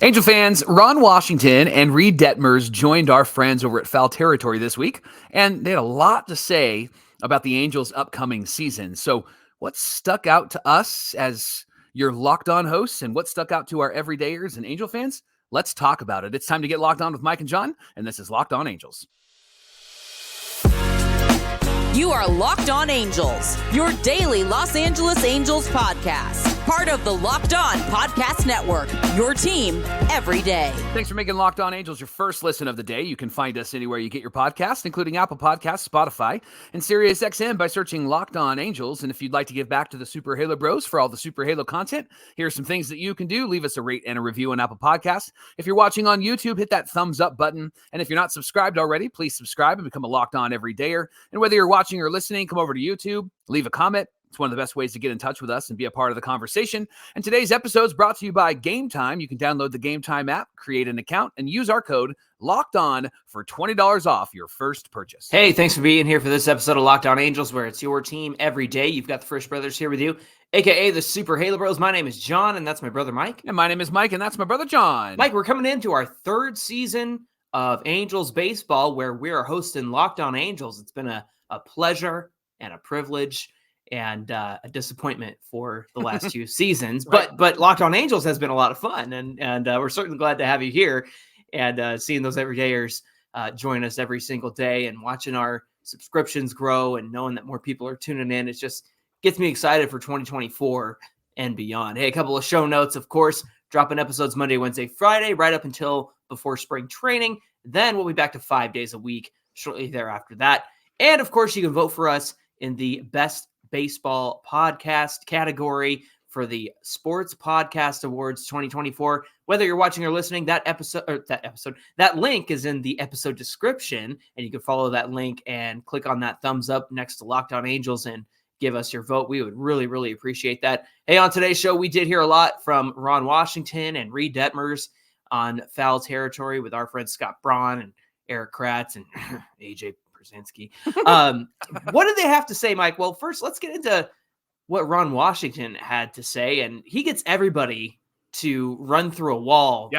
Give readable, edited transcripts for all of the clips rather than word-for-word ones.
Angel fans, Ron Washington and Reid Detmers joined our friends over at Foul Territory this week, and they had a lot to say about the Angels' upcoming season. So, what stuck out to us as your Locked On hosts, and what stuck out to our everydayers and Angel fans? Let's talk about it. It's time to get locked on with Mike and John, and this is Locked On Angels. You are Locked On Angels, your daily Los Angeles Angels podcast. Part of the Locked On Podcast Network, your team every day. Thanks for making Locked On Angels your first listen of the day. You can find us anywhere you get your podcasts, including Apple Podcasts, Spotify, and SiriusXM by searching Locked On Angels. And if you'd like to give back to the Super Halo Bros for all the Super Halo content, here are some things that you can do. Leave us a rate and a review on Apple Podcasts. If you're watching on YouTube, hit that thumbs up button. And if you're not subscribed already, please subscribe and become a Locked On everydayer. And whether you're watching or listening, come over to YouTube, leave a comment. It's one of the best ways to get in touch with us and be a part of the conversation. And today's episode is brought to you by Game Time. You can download the Game Time app, create an account, and use our code LOCKEDON for $20 off your first purchase. Hey, thanks for being here for this episode of Locked On Angels, where it's your team every day. You've got the Frisch Brothers here with you, a.k.a. the Super Halo Bros. My name is John, and that's my brother Mike. And my name is Mike, and that's my brother John. Mike, we're coming into our third season of Angels baseball, where we are hosting Locked On Angels. It's been a pleasure and a privilege and a disappointment for the last two seasons, Right. but Locked On Angels has been a lot of fun, and we're certainly glad to have you here and seeing those everydayers join us every single day and watching our subscriptions grow and knowing that more people are tuning in. It just gets me excited for 2024 and beyond. Hey, a couple of show notes, of course, dropping episodes Monday, Wednesday, Friday, right up until before spring training. Then we'll be back to 5 days a week shortly thereafter that. And of course, you can vote for us in the best baseball podcast category for the Sports Podcast Awards 2024. Whether you're watching or listening, that link is in the episode description, and you can follow that link and click on that thumbs up next to Locked On Angels and give us your vote. We would really, really appreciate that. Hey, on today's show, we did hear a lot from Ron Washington and Reid Detmers on Foul Territory with our friends Scott Braun and Eric Kratz and AJ Brzezinski. What did they have to say, Mike? Well, first, let's get into what Ron Washington had to say. And he gets everybody to run through a wall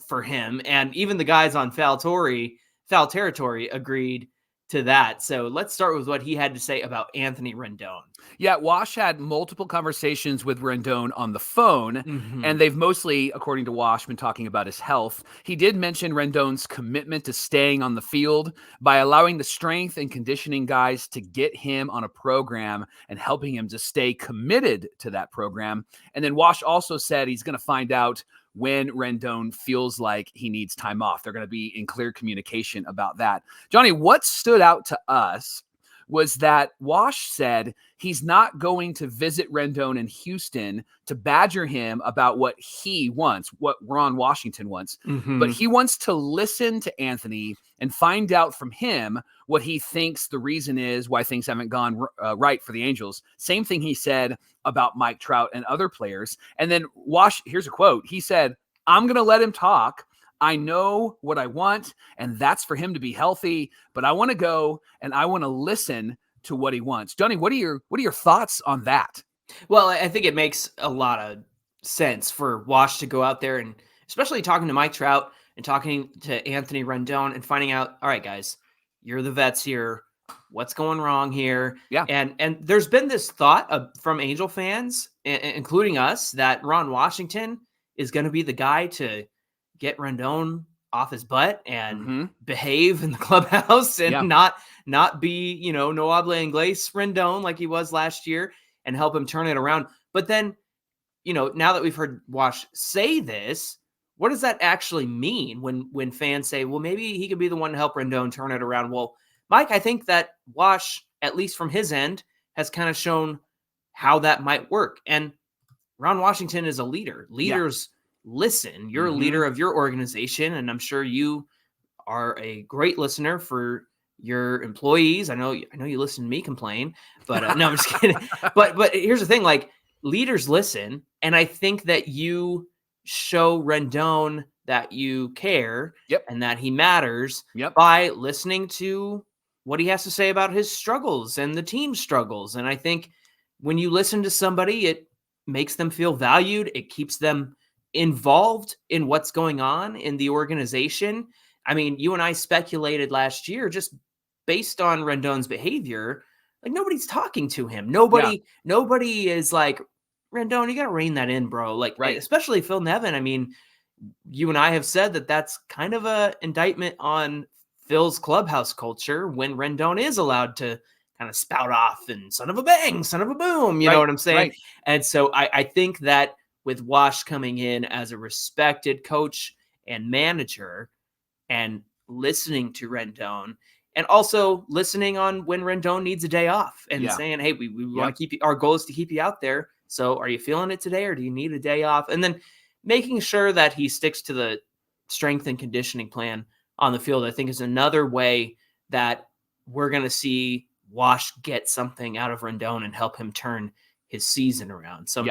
for him. And even the guys on Foul Territory agreed to that. So let's start with what he had to say about Anthony Rendon. Yeah, Wash had multiple conversations with Rendon on the phone, and they've mostly, according to Wash, been talking about his health. He did mention Rendon's commitment to staying on the field by allowing the strength and conditioning guys to get him on a program and helping him to stay committed to that program. And then Wash also said he's going to find out when Rendon feels like he needs time off. They're going to be in clear communication about that. Johnny, what stood out to us was that Wash said he's not going to visit Rendon in Houston to badger him about what he wants, what Ron Washington wants, but he wants to listen to Anthony and find out from him what he thinks the reason is why things haven't gone right for the Angels. Same thing he said about Mike Trout and other players. And then Wash, here's a quote. He said, "I'm going to let him talk. I know what I want, and that's for him to be healthy, but I want to go and I want to listen to what he wants." Johnny, what are your thoughts on that? Well, I think it makes a lot of sense for Wash to go out there and especially talking to Mike Trout and talking to Anthony Rendon and finding out, all right, guys, you're the vets here. What's going wrong here? Yeah. And there's been this thought from Angel fans, including us, that Ron Washington is going to be the guy to get Rendon off his butt and behave in the clubhouse and not be, no habla inglés Rendon like he was last year and help him turn it around. But then, now that we've heard Wash say this, what does that actually mean when fans say, well, maybe he could be the one to help Rendon turn it around? Well, Mike, I think that Wash, at least from his end, has kind of shown how that might work. And Ron Washington is a leader. Leaders listen. You're a leader of your organization, and I'm sure you are a great listener for your employees. I know you listen to me complain, but no, I'm just kidding. But here's the thing: like, leaders listen, and I think that you show Rendon that you care and that he matters by listening to what he has to say about his struggles and the team's struggles. And I think when you listen to somebody, it makes them feel valued. It keeps them involved in what's going on in the organization. I mean, you and I speculated last year just based on Rendon's behavior, like nobody's talking to him. Nobody is like, Rendon, you got to rein that in, bro. Like, Right. especially Phil Nevin. I mean, you and I have said that that's kind of a indictment on Phil's clubhouse culture when Rendon is allowed to kind of spout off and son of a bang, son of a boom. You know what I'm saying? Right. And so I think that with Wash coming in as a respected coach and manager and listening to Rendon and also listening on when Rendon needs a day off and saying, hey, we want to keep you, our goal is to keep you out there. So are you feeling it today or do you need a day off? And then making sure that he sticks to the strength and conditioning plan on the field, I think is another way that we're going to see Wash get something out of Rendon and help him turn his season around. So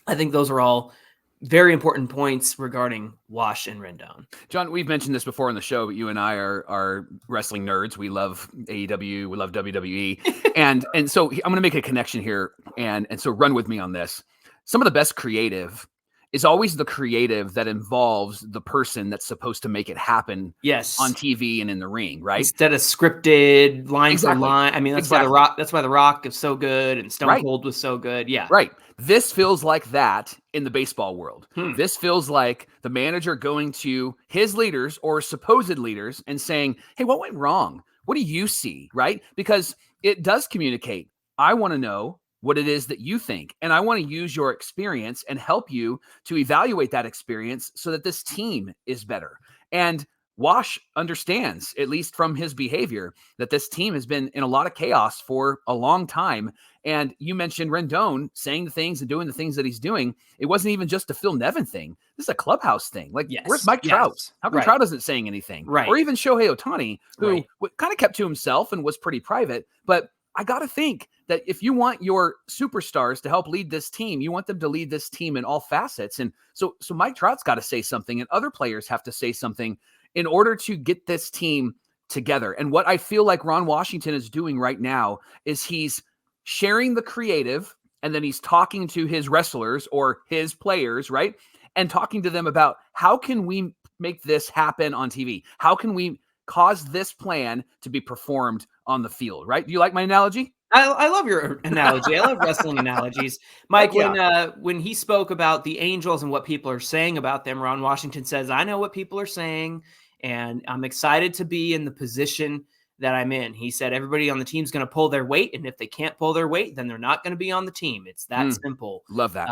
I think those are all very important points regarding Wash and Rendon. John, we've mentioned this before on the show, but you and I are wrestling nerds. We love AEW, we love WWE. and so I'm going to make a connection here. And so run with me on this. Some of the best creative is always the creative that involves the person that's supposed to make it happen on TV and in the ring, right? Instead of scripted line for line. I mean, that's why The Rock is so good and Stone Cold was so good. Yeah. Right. This feels like that in the baseball world. This feels like the manager going to his leaders or supposed leaders and saying, hey, what went wrong? What do you see? Right? Because it does communicate. I want to know what it is that you think. And I want to use your experience and help you to evaluate that experience so that this team is better. And Wash understands, at least from his behavior, that this team has been in a lot of chaos for a long time. And you mentioned Rendon saying the things and doing the things that he's doing. It wasn't even just a Phil Nevin thing. This is a clubhouse thing. Like, where's Mike Trout? How come Trout isn't saying anything? Right. Or even Shohei Ohtani, who kind of kept to himself and was pretty private. But I got to think that if you want your superstars to help lead this team, you want them to lead this team in all facets. And so Mike Trout's got to say something and other players have to say something in order to get this team together. And what I feel like Ron Washington is doing right now is he's sharing the creative and then he's talking to his wrestlers or his players, right? And talking to them about how can we make this happen on TV? How can we cause this plan to be performed on the field, right? Do you like my analogy? I love your analogy. I love wrestling analogies. Mike, when he spoke about the Angels and what people are saying about them, Ron Washington says, I know what people are saying, and I'm excited to be in the position that I'm in. He said everybody on the team is going to pull their weight, and if they can't pull their weight, then they're not going to be on the team. It's that simple. Love that.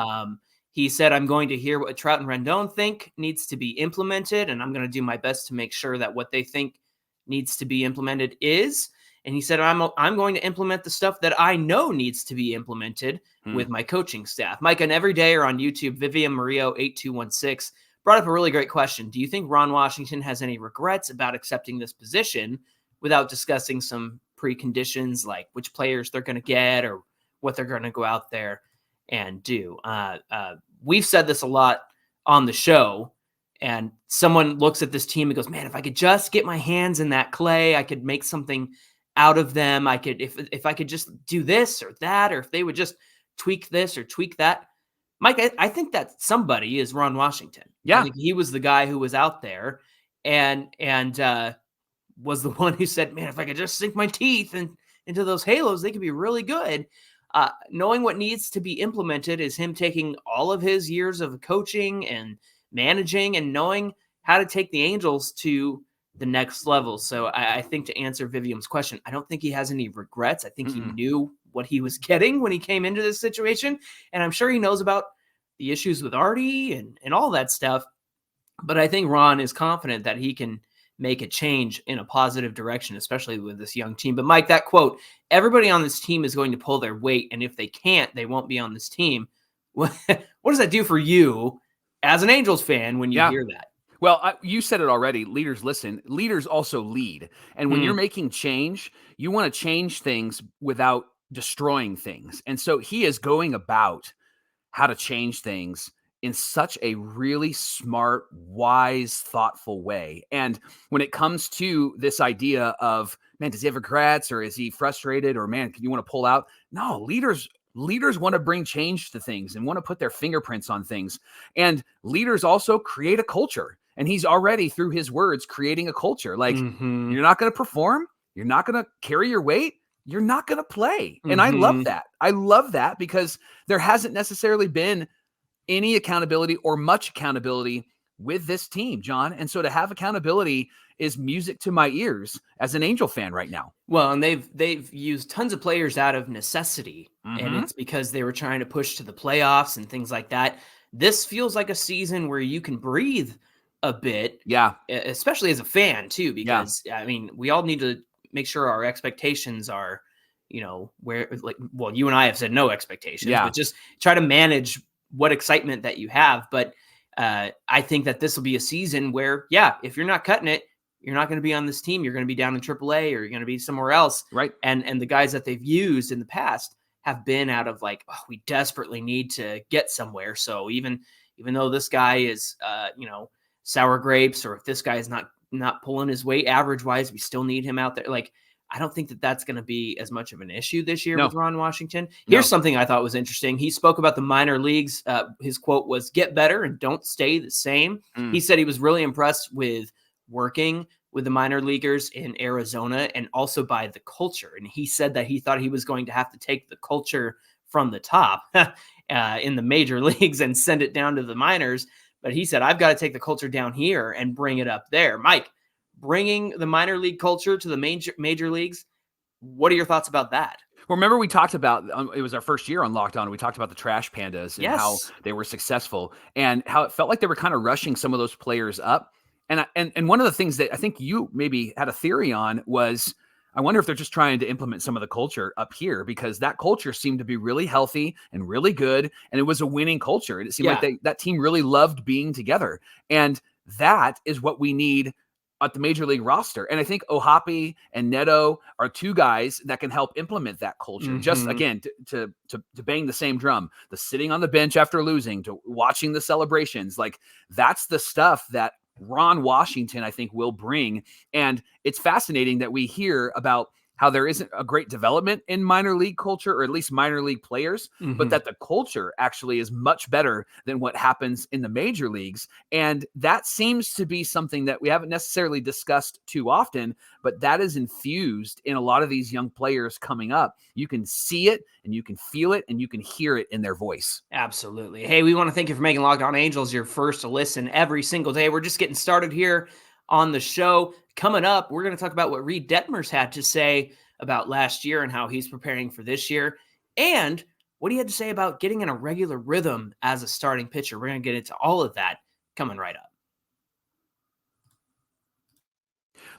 He said, I'm going to hear what Trout and Rendon think needs to be implemented, and I'm going to do my best to make sure that what they think needs to be implemented is. And he said, I'm going to implement the stuff that I know needs to be implemented with my coaching staff. Mike, on Every Day or on YouTube, Vivian Murillo 8216 brought up a really great question. Do you think Ron Washington has any regrets about accepting this position without discussing some preconditions like which players they're going to get or what they're going to go out there and do? We've said this a lot on the show. And someone looks at this team and goes, man, if I could just get my hands in that clay, I could make something out of them. I could, if I could just do this or that, or if they would just tweak this or tweak that. Mike, I think that somebody is Ron Washington. Yeah. I think he was the guy who was out there and was the one who said, man, if I could just sink my teeth into those halos, they could be really good. Knowing what needs to be implemented is him taking all of his years of coaching and managing and knowing how to take the Angels to the next level. So I think to answer Vivian's question, I don't think he has any regrets. I think he knew what he was getting when he came into this situation. And I'm sure he knows about the issues with Artie and all that stuff. But I think Ron is confident that he can make a change in a positive direction, especially with this young team. But Mike, that quote, everybody on this team is going to pull their weight. And if they can't, they won't be on this team. What does that do for you as an Angels fan when you hear that? Well, you said it already. Leaders listen. Leaders also lead. And when you're making change, you want to change things without destroying things. And so he is going about how to change things in such a really smart, wise, thoughtful way. And when it comes to this idea of, man, does he have regrets or is he frustrated or, man, can you want to pull out? No, leaders leaders want to bring change to things and want to put their fingerprints on things. And leaders also create a culture. And he's already, through his words, creating a culture. Like, you're not going to perform. You're not going to carry your weight. You're not going to play. And I love that. I love that because there hasn't necessarily been any accountability or much accountability with this team, John. And so to have accountability is music to my ears as an Angel fan right now. Well, and they've used tons of players out of necessity, and it's because they were trying to push to the playoffs and things like that. This feels like a season where you can breathe a bit, especially as a fan too, because I mean, we all need to make sure our expectations are, where, like, well, you and I have said no expectations, but just try to manage what excitement that you have. But I think that this will be a season where, if you're not cutting it, you're not going to be on this team. You're going to be down in AAA, or you're going to be somewhere else. Right. And the guys that they've used in the past have been out of like, oh, we desperately need to get somewhere. So even though this guy is, sour grapes, or if this guy is not pulling his weight average wise, we still need him out there. Like, I don't think that that's going to be as much of an issue this year with Ron Washington. Here's something I thought was interesting. He spoke about the minor leagues. His quote was, "Get better and don't stay the same." He said he was really impressed with working with the minor leaguers in Arizona and also by the culture. And he said that he thought he was going to have to take the culture from the top in the major leagues and send it down to the minors. But he said, I've got to take the culture down here and bring it up there. Mike, bringing the minor league culture to the major leagues, what are your thoughts about that? Well, remember we talked about, it was our first year on Locked On, and we talked about the Trash Pandas and how they were successful and how it felt like they were kind of rushing some of those players up. And one of the things that I think you maybe had a theory on was, I wonder if they're just trying to implement some of the culture up here, because that culture seemed to be really healthy and really good. And it was a winning culture. And it seemed like that team really loved being together. And that is what we need at the major league roster. And I think Ohtani and Neto are two guys that can help implement that culture. Just again, to bang the same drum, the sitting on the bench after losing, to watching the celebrations, like that's the stuff that Ron Washington, I think, will bring. And it's fascinating that we hear about how there isn't a great development in minor league culture, or at least minor league players, but that the culture actually is much better than what happens in the major leagues. And that seems to be something that we haven't necessarily discussed too often, but that is infused in a lot of these young players coming up. You can see it and you can feel it and you can hear it in their voice. Absolutely. Hey, we want to thank you for making Locked On Angels your first to listen every single day. We're just getting started here on the show. Coming up, we're going to talk about what Reid Detmers had to say about last year and how he's preparing for this year, and what he had to say about getting in a regular rhythm as a starting pitcher. We're going to get into all of that coming right up.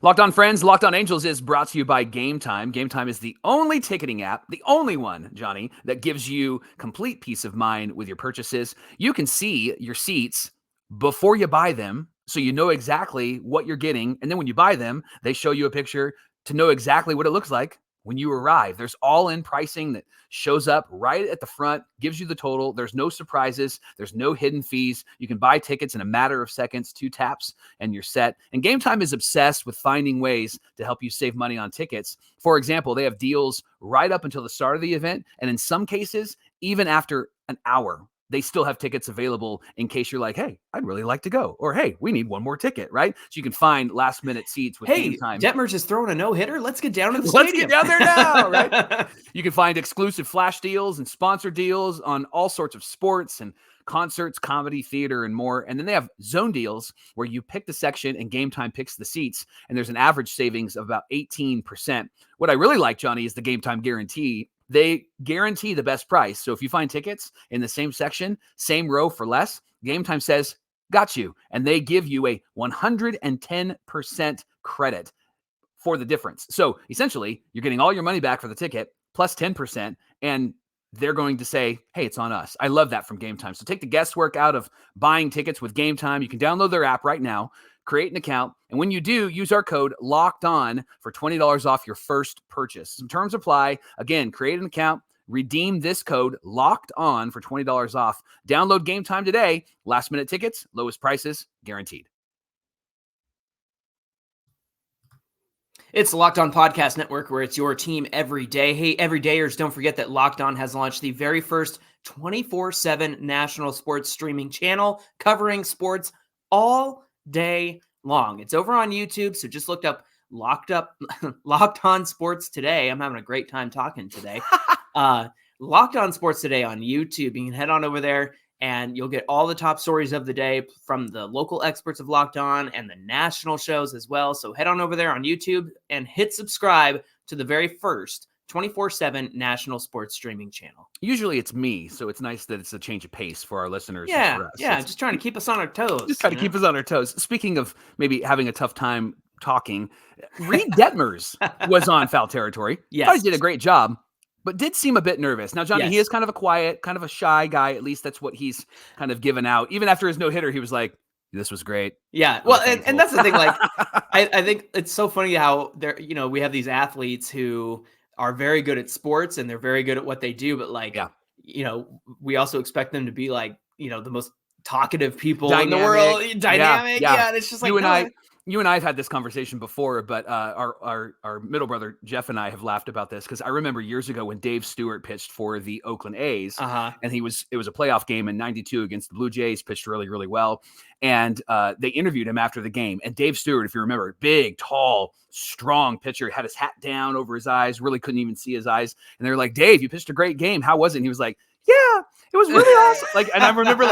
Locked On Friends, Locked On Angels is brought to you by Game Time. Game Time is the only ticketing app, the only one, Johnny, that gives you complete peace of mind with your purchases. You can see your seats before you buy them, so you know exactly what you're getting. And then when you buy them, they show you a picture to know exactly what it looks like when you arrive. There's all-in pricing that shows up right at the front, gives you the total. There's no surprises. There's no hidden fees. You can buy tickets in a matter of seconds, 2 taps, and you're set. And Game Time is obsessed with finding ways to help you save money on tickets. For example, they have deals right up until the start of the event, and in some cases, even after an hour. They still have tickets available in case you're like, hey, I'd really like to go. Or, hey, we need one more ticket, right? So you can find last-minute seats with Game Time. Detmers is throwing a no-hitter. Let's get down to the stadium. Let's get down there now, right? You can find exclusive flash deals and sponsor deals on all sorts of sports and concerts, comedy, theater, and more. And then they have zone deals where you pick the section and Game Time picks the seats. And there's an average savings of about 18%. What I really like, Johnny, is the Game Time guarantee. They guarantee the best price. So if you find tickets in the same section, same row for less, Game Time says, got you. And they give you a 110% credit for the difference. So essentially, you're getting all your money back for the ticket plus 10%. And they're going to say, hey, it's on us. I love that from Game Time. So take the guesswork out of buying tickets with Game Time. You can download their app right now, create an account, and when you do, use our code LOCKEDON for $20 off your first purchase. Some terms apply. Again, create an account, redeem this code LOCKEDON for $20 off. Download Game Time today. Last minute tickets, lowest prices, guaranteed. It's the Locked On Podcast Network, where it's your team every day. Hey, everydayers, don't forget that Locked On has launched the very first 24/7 national sports streaming channel covering sports all day long. It's over on YouTube, so just look up Locked On Sports Today. I'm having a great time talking today. Locked On Sports Today on YouTube. You can head on over there, and you'll get all the top stories of the day from the local experts of Locked On and the national shows as well. So head on over there on YouTube and hit subscribe to the very first 24/7 national sports streaming channel. Usually it's me, so it's nice that it's a change of pace for our listeners. Yeah, and for us. yeah, just trying to keep us on our toes. Just trying to keep us on our toes. Speaking of maybe having a tough time talking, Reid Detmers was on Foul Territory. Yes. Thought he did a great job, but did seem a bit nervous. Now, Johnny, he is kind of a quiet, kind of a shy guy. At least that's what he's kind of given out. Even after his no-hitter, he was like, this was great. Yeah. Well, and that's the thing. Like, I think it's so funny how there, we have these athletes who are very good at sports and they're very good at what they do. But like, we also expect them to be like, the most talkative people in the world. Dynamic. Yeah. And it's just like, you and I have had this conversation before, but our middle brother, Jeff, and I have laughed about this because I remember years ago when Dave Stewart pitched for the Oakland A's, and it was a playoff game in '92 against the Blue Jays, pitched really, really well. And they interviewed him after the game. And Dave Stewart, if you remember, big, tall, strong pitcher, had his hat down over his eyes, really couldn't even see his eyes. And they were like, Dave, you pitched a great game. How was it? And he was like, yeah, it was really awesome. Like, and I remember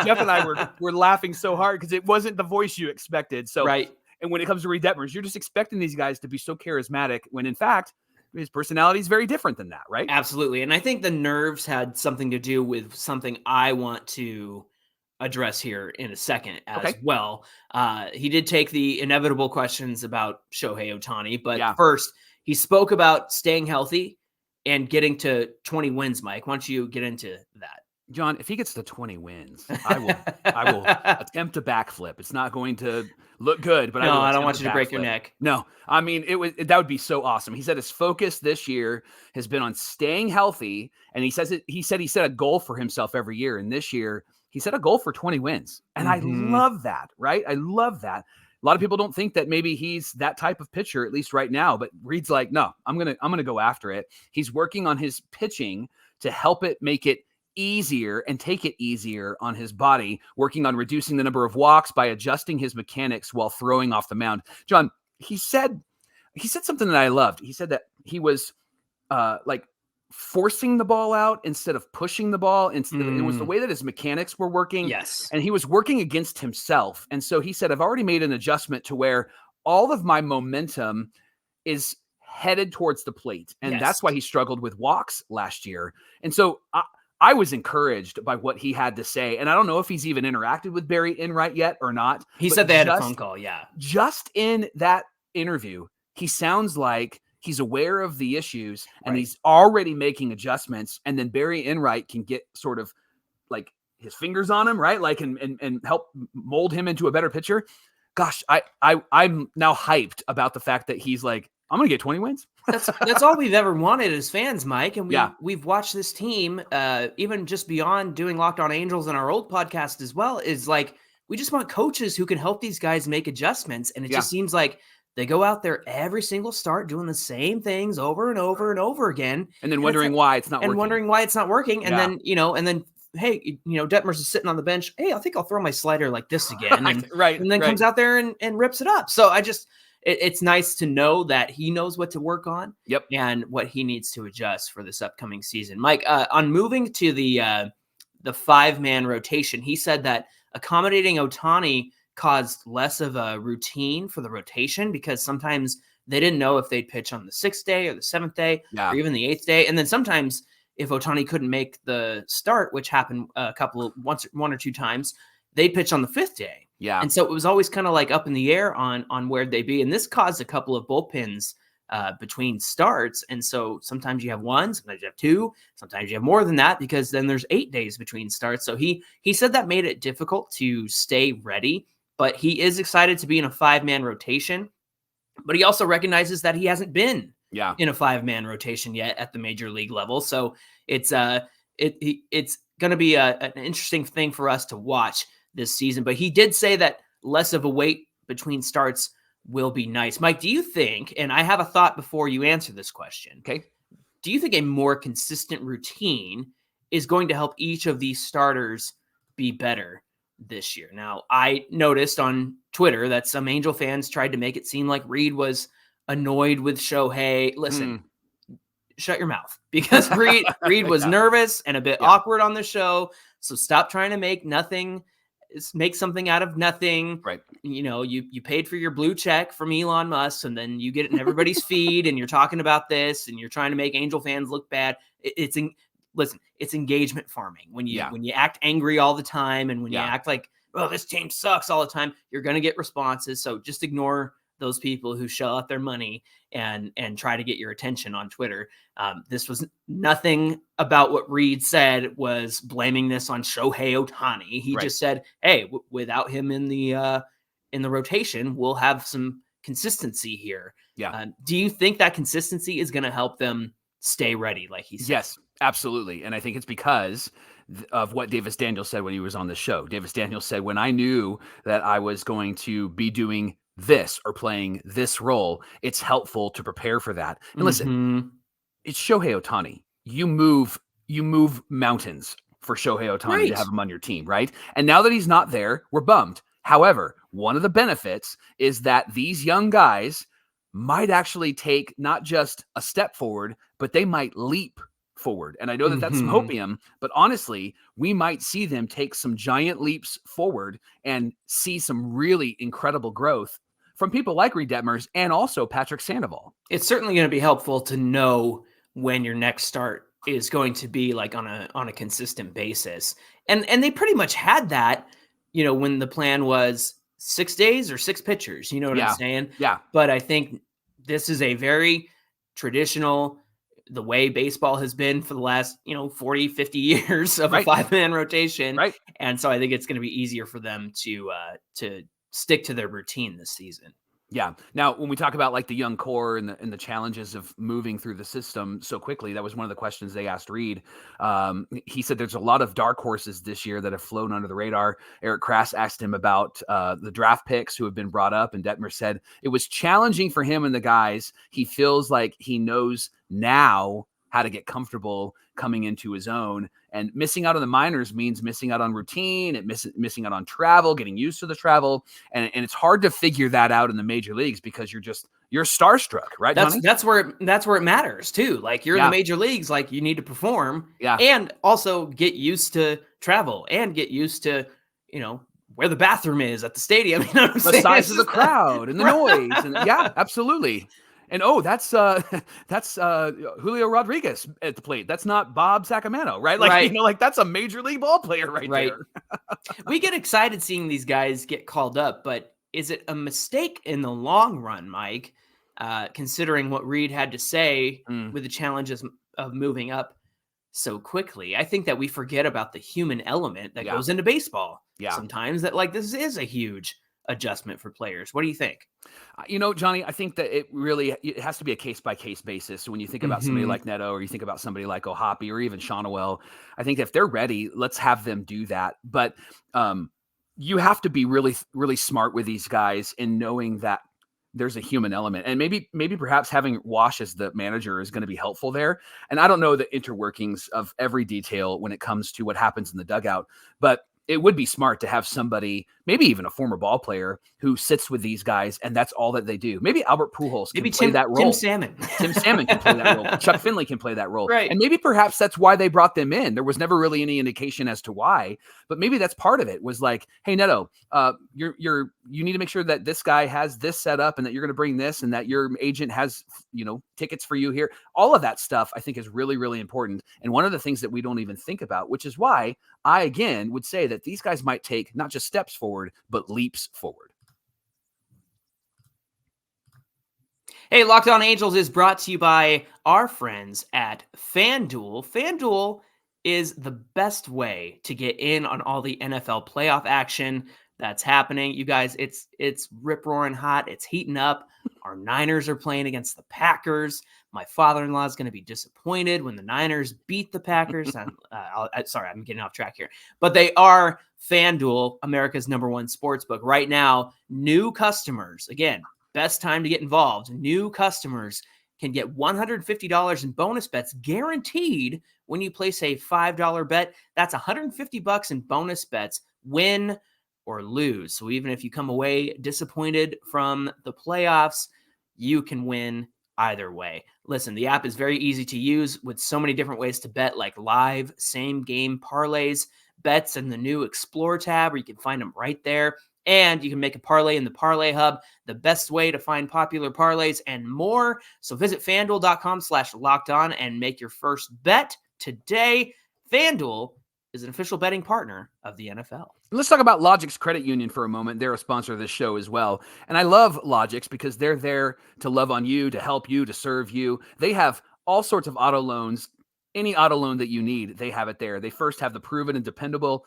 Jeff and I were laughing so hard because it wasn't the voice you expected. So, right. And when it comes to Reid Detmers, you're just expecting these guys to be so charismatic when in fact his personality is very different than that, right? Absolutely. And I think the nerves had something to do with something I want to address here in a second as well. He did take the inevitable questions about Shohei Ohtani, but first he spoke about staying healthy and getting to 20 wins. Mike, why don't you get into that? John, if he gets to 20 wins, I will attempt a backflip. It's not going to look good, but I don't want you to break your neck. No, I mean, that would be so awesome. He said his focus this year has been on staying healthy. And he said he set a goal for himself every year. And this year he set a goal for 20 wins. And I love that, right? I love that. A lot of people don't think that maybe he's that type of pitcher, at least right now, but Reid's like, no, I'm going to go after it. He's working on his pitching to help it make it easier and take it easier on his body, working on reducing the number of walks by adjusting his mechanics while throwing off the mound. John, he said something that I loved. He said that he was like forcing the ball out instead of pushing the ball. It was the way that his mechanics were working. Yes. And he was working against himself. And so he said, I've already made an adjustment to where all of my momentum is headed towards the plate. And that's why he struggled with walks last year. And so I was encouraged by what he had to say. And I don't know if he's even interacted with Barry Enright yet or not. He said they had a phone call. Yeah. Just in that interview, he sounds like he's aware of the issues and he's already making adjustments. And then Barry Enright can get sort of like his fingers on him, right? Like, and help mold him into a better pitcher. Gosh, I'm now hyped about the fact that he's like, I'm going to get 20 wins. That's all we've ever wanted as fans, Mike. And we've watched this team, even just beyond doing Locked On Angels and our old podcast as well, is like, we just want coaches who can help these guys make adjustments. And it just seems like they go out there every single start doing the same things over and over and over again. And then wondering why it's not working. And then, hey, Detmers is sitting on the bench. Hey, I think I'll throw my slider like this again. And, and then comes out there and rips it up. So it's nice to know that he knows what to work on and what he needs to adjust for this upcoming season. Mike, on moving to the 5-man rotation, he said that accommodating Ohtani caused less of a routine for the rotation because sometimes they didn't know if they'd pitch on the 6th day or the 7th day or even the 8th day. And then sometimes if Ohtani couldn't make the start, which happened one or two times, they'd pitch on the 5th day. Yeah. And so it was always kind of like up in the air on where they'd be. And this caused a couple of bullpens between starts. And so sometimes you have one, sometimes you have two, sometimes you have more than that because then there's 8 days between starts. So he said that made it difficult to stay ready, but he is excited to be in a 5-man rotation. But he also recognizes that he hasn't been in a 5-man rotation yet at the major league level. So it's going to be an interesting thing for us to watch this season. But he did say that less of a wait between starts will be nice. Mike, do you think, and I have a thought before you answer this question. Okay. Do you think a more consistent routine is going to help each of these starters be better this year? Now, I noticed on Twitter that some Angel fans tried to make it seem like Reid was annoyed with Shohei. Listen, shut your mouth, because Reid was nervous and a bit awkward on the show. So stop trying to make something out of nothing. Right. You paid for your blue check from Elon Musk, and then you get it in everybody's feed, and you're talking about this, and you're trying to make Angel fans look bad. Listen, it's engagement farming. When you act angry all the time, and when you act like, oh, this team sucks all the time, you're going to get responses. So just ignore those people who shell out their money and try to get your attention on Twitter. This was nothing about what Reid said was blaming this on Shohei Ohtani. He just said, hey, without him in the rotation, we'll have some consistency here. Yeah. Do you think that consistency is going to help them stay ready, like he said? Yes, absolutely. And I think it's because of what Davis Daniels said when he was on the show. Davis Daniels said, when I knew that I was going to be doing this or playing this role, it's helpful to prepare for that. And listen, it's Shohei Ohtani. You move mountains for Shohei Ohtani to have him on your team, right? And now that he's not there, we're bummed. However, one of the benefits is that these young guys might actually take not just a step forward, but they might leap forward. And I know that that's some hopium, but honestly, we might see them take some giant leaps forward and see some really incredible growth from people like Reid Detmers and also Patrick Sandoval. It's certainly going to be helpful to know when your next start is going to be, like, on a consistent basis. And they pretty much had that, when the plan was 6 days or 6 pitchers, you know what I'm saying? Yeah. But I think this is a very traditional, the way baseball has been for the last, 40, 50 years of a 5-man rotation. Right. And so I think it's going to be easier for them to stick to their routine this season. Yeah. Now, when we talk about like the young core and the challenges of moving through the system so quickly, that was one of the questions they asked Reid. He said there's a lot of dark horses this year that have flown under the radar. Eric Krass asked him about the draft picks who have been brought up, and Detmer said it was challenging for him and the guys. He feels like he knows now how to get comfortable coming into his own, and missing out on the minors means missing out on routine and missing out on travel, getting used to the travel. And it's hard to figure that out in the major leagues because you're starstruck, right? That's where it matters too. Like, you're in the major leagues, like, you need to perform and also get used to travel and get used to, where the bathroom is at the stadium. You know what I'm saying? The size of the crowd and the noise. And absolutely. And that's Julio Rodriguez at the plate. That's not Bob Sacramento, right? Like, that's a major league ball player right there. We get excited seeing these guys get called up, but is it a mistake in the long run, Mike, considering what Reid had to say with the challenges of moving up so quickly? I think that we forget about the human element that goes into baseball sometimes, that, like, this is a huge adjustment for players. What do you think? Johnny, I think that it has to be a case-by-case basis. When you think about somebody like Neto, or you think about somebody like Ohapi, or even Shonowell, I think if they're ready, let's have them do that. But you have to be really, really smart with these guys in knowing that there's a human element. And maybe perhaps having Wash as the manager is going to be helpful there. And I don't know the interworkings of every detail when it comes to what happens in the dugout, but it would be smart to have somebody, maybe even a former ball player, who sits with these guys and that's all that they do. Maybe Albert Pujols can play that role. Tim Salmon can play that role. Chuck Finley can play that role. Right. And maybe perhaps that's why they brought them in. There was never really any indication as to why, but maybe that's part of it, was like, hey, Neto, you need to make sure that this guy has this set up and that you're going to bring this and that your agent has, tickets for you here. All of that stuff I think is really, really important. And one of the things that we don't even think about, which is why I, again, would say that these guys might take not just steps forward, but leaps forward. Hey, Locked On Angels is brought to you by our friends at FanDuel. FanDuel is the best way to get in on all the NFL playoff action that's happening. You guys, it's rip-roaring hot. It's heating up. Our Niners are playing against the Packers. My father-in-law is going to be disappointed when the Niners beat the Packers. Sorry, I'm getting off track here. But they are FanDuel, America's #1 sportsbook. Right now, new customers, again, best time to get involved. New customers can get $150 in bonus bets guaranteed when you place a $5 bet. That's $150 in bonus bets, win or lose. So even if you come away disappointed from the playoffs, you can win either way. Listen, the app is very easy to use with so many different ways to bet, like live same game parlays, bets in the new Explore tab, where you can find them right there. And you can make a parlay in the Parlay Hub, the best way to find popular parlays and more. So visit FanDuel.com/lockedon and make your first bet today. FanDuel is an official betting partner of the NFL. Let's talk about Logix Credit Union for a moment. They're a sponsor of this show as well. And I love Logix because they're there to love on you, to help you, to serve you. They have all sorts of auto loans. Any auto loan that you need, they have it there. They first have the proven and dependable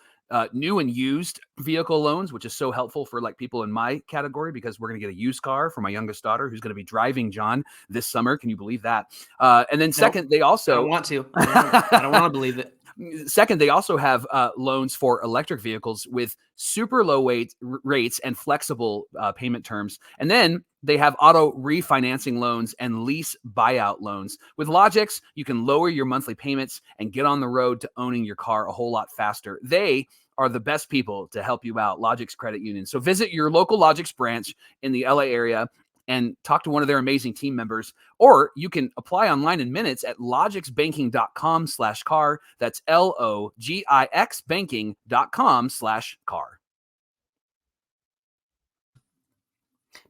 new and used vehicle loans, which is so helpful for like people in my category, because we're going to get a used car for my youngest daughter who's going to be driving John this summer. Can you believe that? And then second, they also... I don't want to. I don't want to believe it. Second, they also have loans for electric vehicles with super low rates and flexible payment terms. And then they have auto refinancing loans and lease buyout loans. With Logix, you can lower your monthly payments and get on the road to owning your car a whole lot faster. They are the best people to help you out, Logix Credit Union. So visit your local Logix branch in the LA area and talk to one of their amazing team members, or you can apply online in minutes at logixbanking.com/car. That's LOGIX banking.com/car.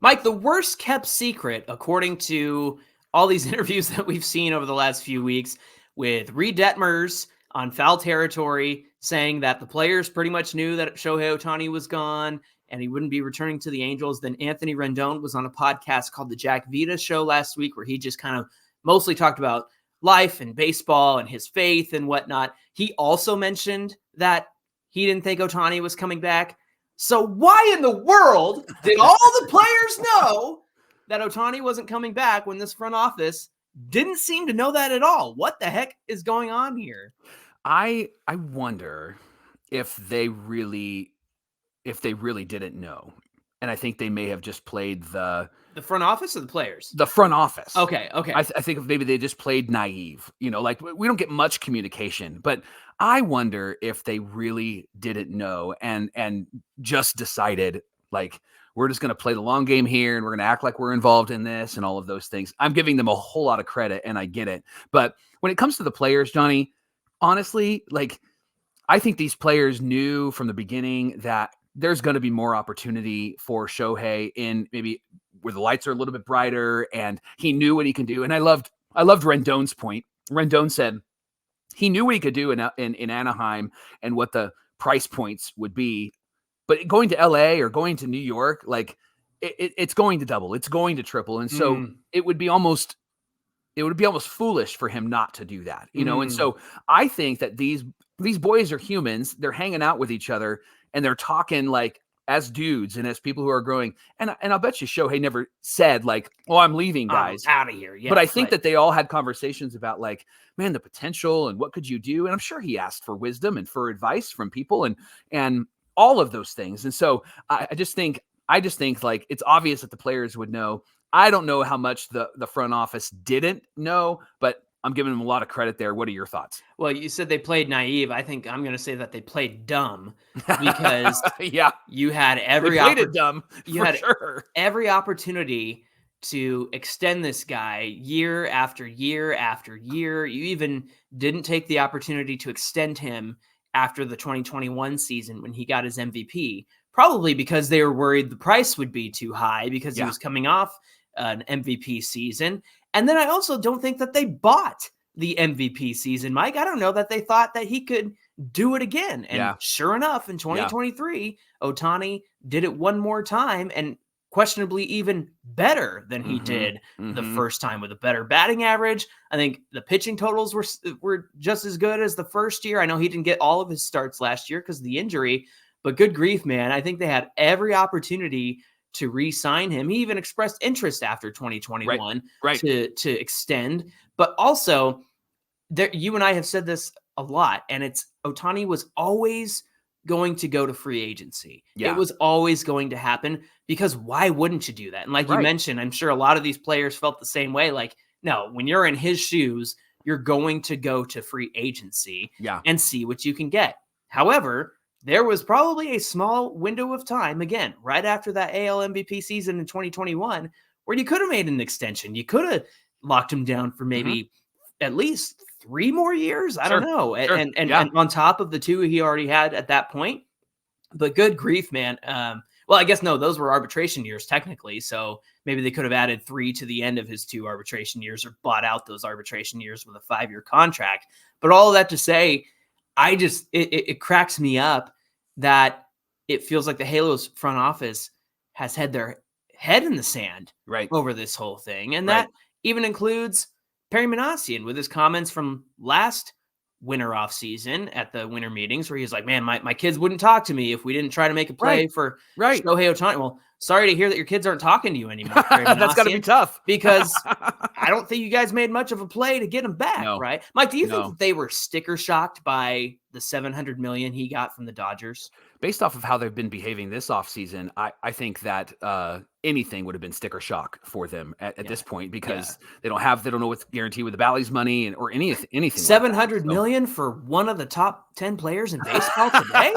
Mike, the worst kept secret, according to all these interviews that we've seen over the last few weeks, with Reid Detmers on Foul Territory saying that the players pretty much knew that Shohei Ohtani was gone and he wouldn't be returning to the Angels. Then Anthony Rendon was on a podcast called The Jack Vita Show last week, where he just kind of mostly talked about life and baseball and his faith and whatnot. He also mentioned that he didn't think Ohtani was coming back. So why in the world did all the players know that Ohtani wasn't coming back when this front office didn't seem to know that at all? What the heck is going on here? I wonder if they really didn't know. And I think they may have just played the front office or the players? The front office. Okay. I think maybe they just played naive. Like we don't get much communication, but I wonder if they really didn't know and just decided, like, we're just going to play the long game here and we're going to act like we're involved in this and all of those things. I'm giving them a whole lot of credit and I get it. But when it comes to the players, Johnny, honestly, like, I think these players knew from the beginning that there's going to be more opportunity for Shohei in maybe where the lights are a little bit brighter, and he knew what he can do. And I loved Rendon's point. Rendon said he knew what he could do in Anaheim and what the price points would be, but going to LA or going to New York, like it's going to double, it's going to triple. And so it would be almost foolish for him not to do that, And so I think that these boys are humans. They're hanging out with each other and they're talking like as dudes and as people who are growing. And I'll bet you Shohei never said like, "Oh, I'm leaving, guys. I'm out of here." Yeah, but I think that they all had conversations about like, man, the potential and what could you do? And I'm sure he asked for wisdom and for advice from people and all of those things. And so I just think like it's obvious that the players would know. I don't know how much the front office didn't know, but I'm giving them a lot of credit there. What are your thoughts? Well, you said they played naive. I think I'm going to say that they played dumb because you had every every opportunity to extend this guy year after year after year. You even didn't take the opportunity to extend him after the 2021 season when he got his MVP, probably because they were worried the price would be too high because he was coming off an MVP season. And then I also don't think that they bought the MVP season, Mike. I don't know that they thought that he could do it again. And sure enough, in 2023, Ohtani did it one more time and questionably even better than he did the first time, with a better batting average. I think the pitching totals were just as good as the first year. I know he didn't get all of his starts last year because of the injury, but good grief, man. I think they had every opportunity to re-sign him. He even expressed interest after 2021 to extend. But also, you and I have said this a lot, and it's Ohtani was always going to go to free agency. Yeah. It was always going to happen, because why wouldn't you do that? And like you mentioned, I'm sure a lot of these players felt the same way. Like, no, when you're in his shoes, you're going to go to free agency and see what you can get. However, there was probably a small window of time, again, right after that AL MVP season in 2021, where you could have made an extension. You could have locked him down for maybe at least 3 more years. I don't know. And on top of the 2 he already had at that point. But good grief, man. Well, I guess no, those were arbitration years technically. So maybe they could have added 3 to the end of his 2 arbitration years, or bought out those arbitration years with a 5-year contract. But all of that to say, it cracks me up that it feels like the Halos front office has had their head in the sand over this whole thing. And that even includes Perry Manassian with his comments from last winter off season at the winter meetings, where he's like, man, my kids wouldn't talk to me if we didn't try to make a play for Shohei Ohtani. Well, sorry to hear that your kids aren't talking to you anymore. That's got to be tough, because I don't think you guys made much of a play to get him back, right? Mike, do you think that they were sticker shocked by the $700 million he got from the Dodgers? Based off of how they've been behaving this offseason, I think that anything would have been sticker shock for them at this point, because they don't know what's guaranteed with the Bally's money or anything. $700 million for one of the top 10 players in baseball today?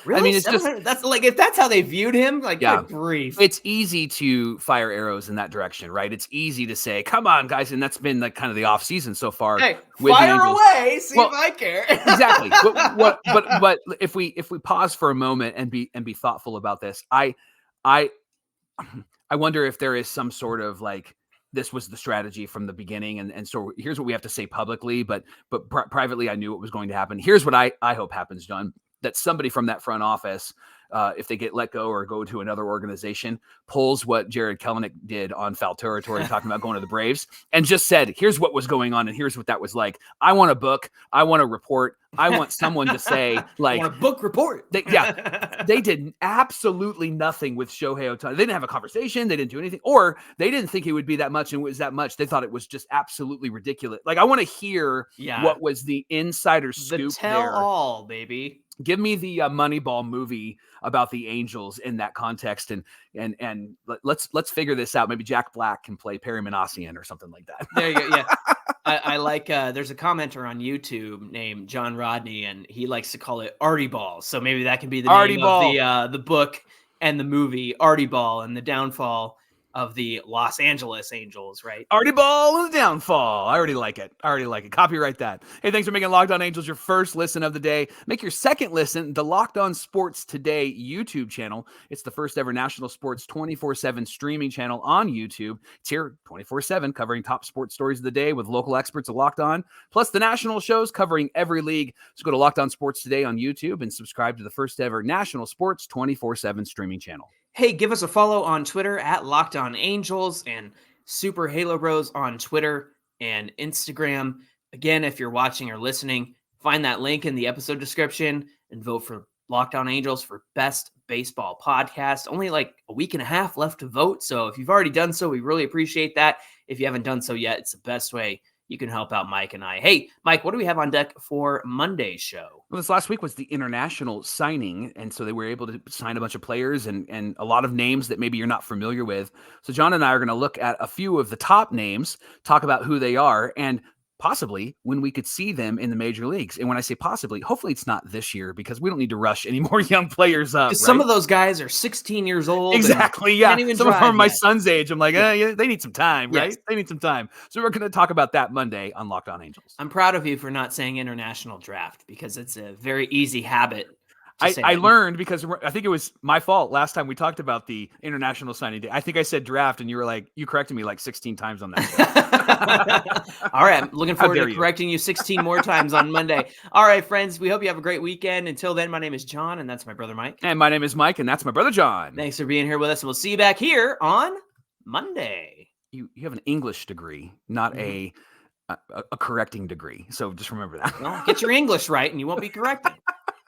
Really? I mean, it's just, that's like, if that's how they viewed him, like, good grief. It's easy to fire arrows in that direction, right? It's easy to say, come on, guys. And that's been like kind of the off season so far. Hey, fire away. See if I care. Exactly. But if we pause for a moment and be thoughtful about this, I wonder if there is some sort of like, this was the strategy from the beginning. And so here's what we have to say publicly, but privately, I knew what was going to happen. Here's what I hope happens, John, that somebody from that front office, if they get let go or go to another organization, pulls what Jared Kelenic did on Foul Territory, talking about going to the Braves, and just said, here's what was going on and here's what that was like. I want a book. I want a report. I want someone to say, like, I want a book report. They did absolutely nothing with Shohei Ohtani. They didn't have a conversation. They didn't do anything, or they didn't think it would be that much, and it was that much. They thought it was just absolutely ridiculous. Like, I want to hear what was the insider scoop. The tell all, baby. Give me the Moneyball movie about the Angels in that context, and let's figure this out. Maybe Jack Black can play Perry Manassian or something like that. There you go. Yeah, I like. There's a commenter on YouTube named John Rodney, and he likes to call it Artie Ball. So maybe that can be the name of the book and the movie, Artie Ball and the Downfall of the Los Angeles Angels, right? Artie Ball and the Downfall. I already like it. Copyright that. Hey, thanks for making Locked On Angels your first listen of the day. Make your second listen the Locked On Sports Today YouTube channel. It's the first ever national sports 24/7 streaming channel on YouTube. It's here 24/7, covering top sports stories of the day with local experts at Locked On, plus the national shows covering every league. So go to Locked On Sports Today on YouTube and subscribe to the first ever national sports 24/7 streaming channel. Hey, give us a follow on Twitter at Locked On Angels, and Super Halo Bros on Twitter and Instagram. Again, if you're watching or listening, find that link in the episode description and vote for Locked On Angels for Best Baseball Podcast. Only like a week and a half left to vote. So if you've already done so, we really appreciate that. If you haven't done so yet, it's the best way you can help out Mike and I. Hey, Mike, what do we have on deck for Monday's show? Well, this last week was the international signing, and so they were able to sign a bunch of players and a lot of names that maybe you're not familiar with. So John and I are going to look at a few of the top names, talk about who they are, and possibly when we could see them in the major leagues. And when I say possibly, hopefully it's not this year, because we don't need to rush any more young players up. Right? Some of those guys are 16 years old. Exactly. Yeah. Some of them are my son's age. I'm like, yeah, they need some time, right? Yes. They need some time. So we're going to talk about that Monday on Locked On Angels. I'm proud of you for not saying international draft, because it's a very easy habit. I learned, because I think it was my fault last time we talked about the international signing day. I think I said draft, and you were like, you corrected me like 16 times on that. All right. I'm looking forward to correcting you 16 more times on Monday. All right, friends, we hope you have a great weekend. Until then, my name is John, and that's my brother Mike. And my name is Mike, and that's my brother John. Thanks for being here with us, and we'll see you back here on Monday. You have an English degree, not a correcting degree. So just remember that. Well, get your English right, and you won't be correcting.